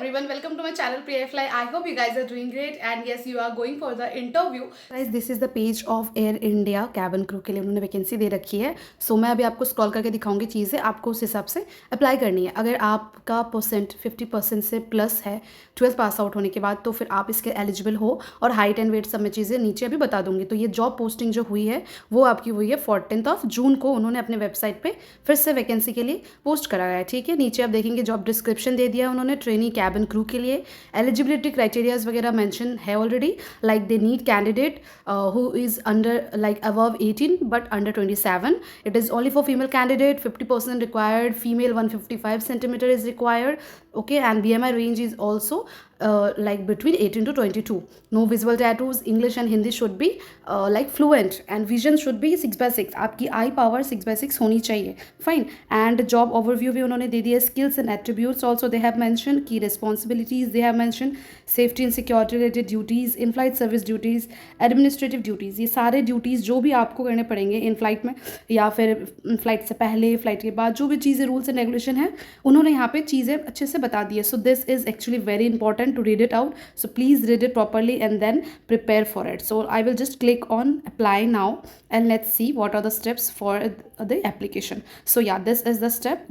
everyone, welcome to my channel Priyafly. I hope you guys are doing great and yes, you are going for the interview. Guys, this is the page of Air India cabin crew के लिए उन्होंने vacancy दे रखी है. सो मैं अभी आपको scroll करके दिखाऊंगी चीज़ें, आपको उस हिसाब से अप्लाई करनी है. अगर आपका परसेंट 50% से प्लस है 12th पास आउट होने के बाद, तो फिर आप इसके एलिजिबल हो. और हाइट एंड वेट सब मैं चीज़ें नीचे अभी बता दूंगी. तो ये जॉब पोस्टिंग जो हुई है वो आपकी हुई है 14 जून को. उन्होंने अपने वेबसाइट पर फिर से वैकेंसी के लिए पोस्ट कराया है. ठीक है, नीचे आप देखेंगे जॉब डिस्क्रिप्शन दे दिया उन्होंने ट्रेनी कैबिन क्रू के लिए. एलिजिबिलिटी क्राइटेरियाज वगैरह मेंशन है already, like they need candidate who is under like above 18 but under 27. It is only for female candidate. 50% required. Female 155 centimetre is required. Okay, and BMI range is also like between 18 to 22. No visible tattoos. English and Hindi should be like fluent, and vision should be 6/6. आपकी आई power 6/6 होनी चाहिए. Fine. And job overview भी उन्होंने दे दिया. Skills and attributes also they have mention. की responsibilities they have mention. Safety and security related duties, in flight service duties, administrative duties, ये सारे ड्यूटीज़ जो भी आपको करने पड़ेंगे इन फ्लाइट में या फिर फ्लाइट से पहले फ्लाइट के बाद, जो भी चीज़ें रूल्स एंड रेगुलेशन है उन्होंने यहाँ पे चीज़ें अच्छे से बता दी है. So this is actually very important to read it out. So please read it properly and then prepare for it. So I will just click on apply now and let's see what are the steps for the application. So yeah, this is the step.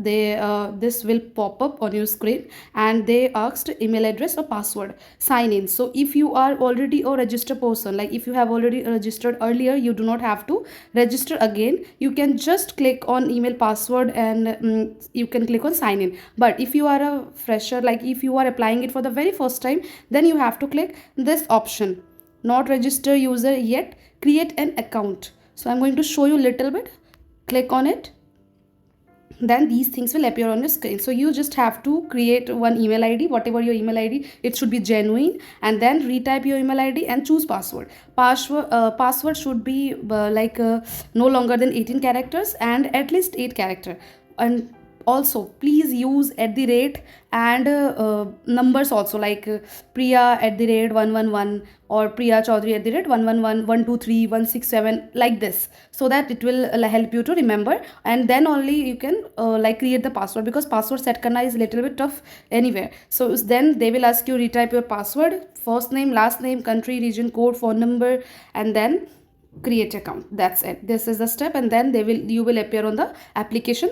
This will pop up on your screen and they asked email address or password. Sign in. So if you are already a registered person, like if you have already registered earlier, you do not have to register again. You can just click on email password and you can click on sign in. But if you are a fresher, like if you are applying it for the very first time, then you have to click this option, not register user yet, create an account. So I'm going to show you a little bit. Click on it, then these things will appear on your screen. So you just have to create one email ID, whatever your email ID, it should be genuine, and then retype your email ID and choose password. Password should be no longer than 18 characters and at least 8 character. And also please use at the rate and numbers also, like Priya at the rate 111 or Priya Chaudhary at the rate 111 123 167, like this, so that it will help you to remember. And then only you can create the password, because password set karna is little bit tough anywhere. So then they will ask you retype your password, first name, last name, country, region code, phone number, and then create account. That's it. This is the step, and then you will appear on the application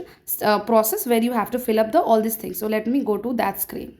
process where you have to fill up all these things. So let me go to that screen.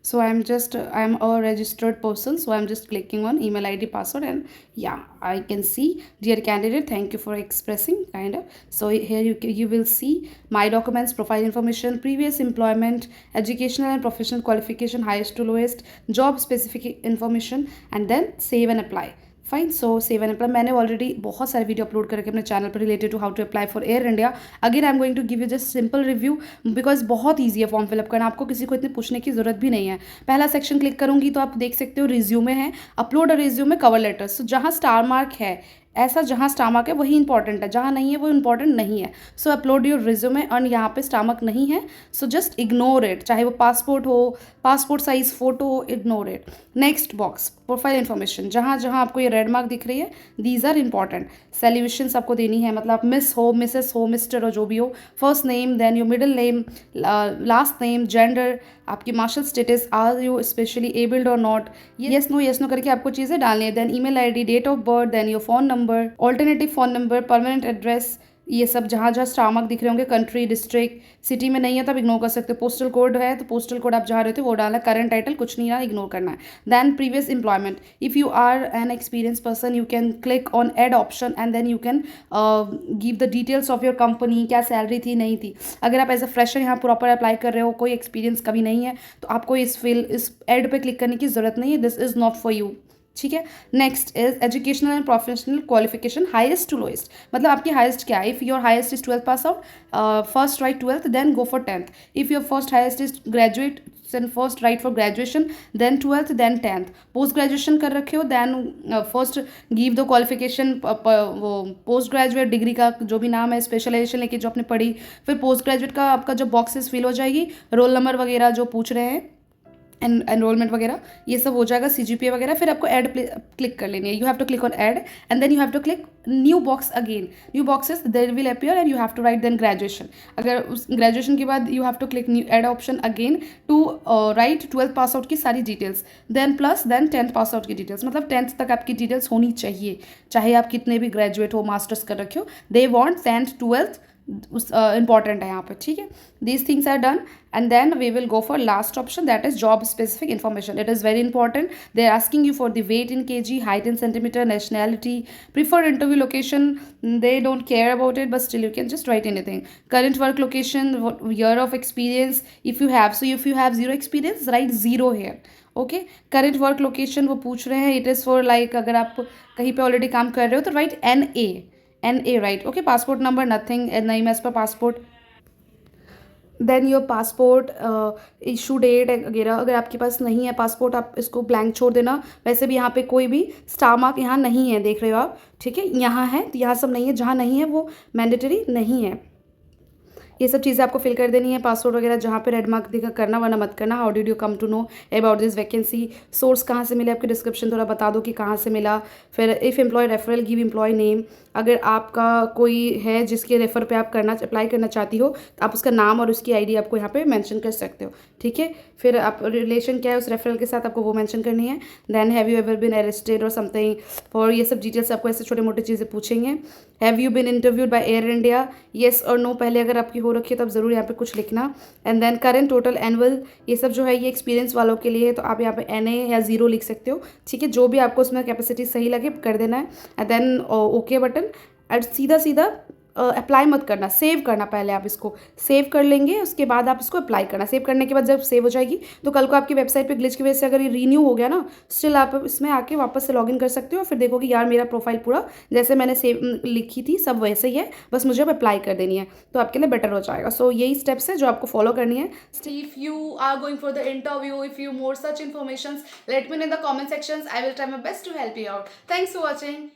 So I'm a registered person, so I'm just clicking on email ID, password, and yeah, I can see, dear candidate, thank you for expressing, kind of. So here you will see my documents, profile information, previous employment, educational and professional qualification, highest to lowest, job specific information, and then save and apply. Fine. So save and apply मैंने already बहुत सारे video upload करके अपने channel पर related to how to apply for Air India. Again I am going to give you just simple review, because बहुत easy है form fill up करना. आपको किसी को इतने पूछने की जरूरत भी नहीं है. पहला सेक्शन क्लिक करूंगी तो आप देख सकते हो रिज्यूमे है, upload a resume, cover letter. So जहाँ स्टार मार्क है, ऐसा जहाँ स्टार मार्क है वही इंपॉर्टेंट है, जहाँ नहीं है वो इंपॉर्टेंट नहीं है. सो अपलोड योर रिज्यूमे, और यहाँ पे स्टार मार्क नहीं है, सो जस्ट इग्नोर इट. चाहे वो पासपोर्ट हो, पासपोर्ट साइज फोटो हो, ignore it. Next box, profile information, जहाँ जहाँ आपको ये रेड मार्क दिख रही है, दीज आर इंपॉर्टेंट. सैल्यूशंस आपको देनी है, मतलब आप मिस हो, मिसेस हो, मिस्टर हो, जो भी हो. First name, then your middle name, last name, gender, आपकी marital status, are you specially abled और नॉट, येस नो करके आपको चीज़ें डालनी है. Then email ID, date of birth, then your phone number, alternative phone number, permanent address, ये सब जहाँ जहाँ स्टार मार्क दिख रहे होंगे. कंट्री, डिस्ट्रिक्ट, सिटी में नहीं है तो आप इग्नोर कर सकते हो. पोस्टल कोड है तो पोस्टल कोड आप जहाँ रहते हो वो डालना. करंट टाइटल कुछ नहीं है, इग्नोर करना है. Then previous employment, if you are an experience person you can click on add option and then you can give the details of your company, क्या सैलरी थी, नहीं थी. अगर आप एज अ फ्रेशर यहाँ प्रॉपर अप्लाई कर रहे हो, कोई एक्सपीरियंस कभी नहीं है, तो आपको इस एड पे क्लिक करने की जरूरत नहीं है. This is not for you. ठीक है. Next is educational and professional qualification, highest to lowest, मतलब आपकी हाईएस्ट क्या है. If your highest is 12th pass out, first write 12th, then go for 10th. If your first highest is graduate, then first write for graduation, then 12th, then 10th. Post graduation कर रखे हो, then first give the qualification, वो post graduate degree का जो भी नाम है, specialisation लेके जो आपने पढ़ी. फिर पोस्ट ग्रेजुएट का आपका जब बॉक्सेस फिल हो जाएगी, रोल नंबर वगैरह जो पूछ रहे हैं एनरोलमेंट वगैरह ये सब हो जाएगा, CGPA वगैरह। फिर आपको ऐड क्लिक कर लेनी है, you have to click on add and then you have to click new box again, new boxes there will appear and you have to write then graduation. अगर उस ग्रेजुएशन के बाद you have to click new add option again to write 12th pass out की सारी details, then plus then 10th pass out की details, मतलब 10th तक आपकी डिटेल्स होनी चाहिए, चाहे आप कितने भी ग्रेजुएट हो, मास्टर्स कर रखे हो, दे वॉन्ट 10th 12th उस इंपॉर्टेंट है यहाँ पर, ठीक है। These things are done and then we will go for last option, that is job specific information. It is very important, they are asking you for the weight in kg, height in centimetre, nationality, preferred interview location, they don't care about it, but still you can just write anything. Current work location, year of experience if you have, so if you have zero experience write zero hair, okay. Current work location वो पूछ रहे हैं, it is for like अगर आप कहीं पे already काम कर रहे हो तो write NA write, okay. Passport number nothing, नहीं मैं इस पर passport, then your passport issue date वगैरह अगर आपके पास नहीं है पासपोर्ट, आप इसको ब्लैंक छोड़ देना। वैसे भी यहाँ पे कोई भी स्टार मार्क यहाँ नहीं है, देख रहे हो आप, ठीक है। यहाँ है तो यहाँ सब नहीं है, जहाँ नहीं है वो मैंडेटरी नहीं है। ये सब चीज़ें आपको फिल कर देनी है, पासवर्ड वगैरह जहाँ पे रेड मार्क दिखा करना, वरना मत करना। How did you come to know about this vacancy, source कहाँ से मिले, आपके डिस्क्रिप्शन थोड़ा बता दो कि कहाँ से मिला। फिर if employee referral give employee name, अगर आपका कोई है जिसके रेफर पे आप अप्लाई करना चाहती हो तो आप उसका नाम और उसकी ID आपको यहाँ पे मेंशन कर सकते हो, ठीक है। फिर आप रिलेशन क्या है उस रेफरल के साथ आपको वो मेंशन करनी है। Then have you ever been arrested or something, और ये सब डिटेल्स आपको ऐसे छोटे मोटे चीज़ें पूछेंगे। Have you been interviewed by air India, yes और नो पहले अगर आपकी हो रखी है तो आप ज़रूर यहाँ पे कुछ लिखना। And then current total annual, ये सब जो है ये एक्सपीरियंस वालों के लिए है, तो आप यहाँ पे NA या 0 लिख सकते हो, ठीक है। जो भी आपको उसमें कैपेसिटी सही लगे कर देना है and then okay button. And सीधा सीधा अप्लाई मत करना, सेव करना, पहले आप इसको सेव कर लेंगे उसके बाद आप इसको अप्लाई करना। सेव करने के बाद जब सेव हो जाएगी तो कल को आपकी वेबसाइट पे ग्लिच की वजह से अगर ये रीन्यू हो गया ना, स्टिल आप इसमें आके वापस से लॉगिन कर सकते हो, फिर देखोगे यार मेरा प्रोफाइल पूरा जैसे मैंने सेव लिखी थी सब वैसे ही है, बस मुझे अब अप्लाई कर देनी है, तो आपके लिए बेटर हो जाएगा। सो यही स्टेप्स है जो आपको फॉलो करनी है। If you are going for the interview, if you more such information, let me in the comment sections, I will try my best to help you out. Thanks for watching.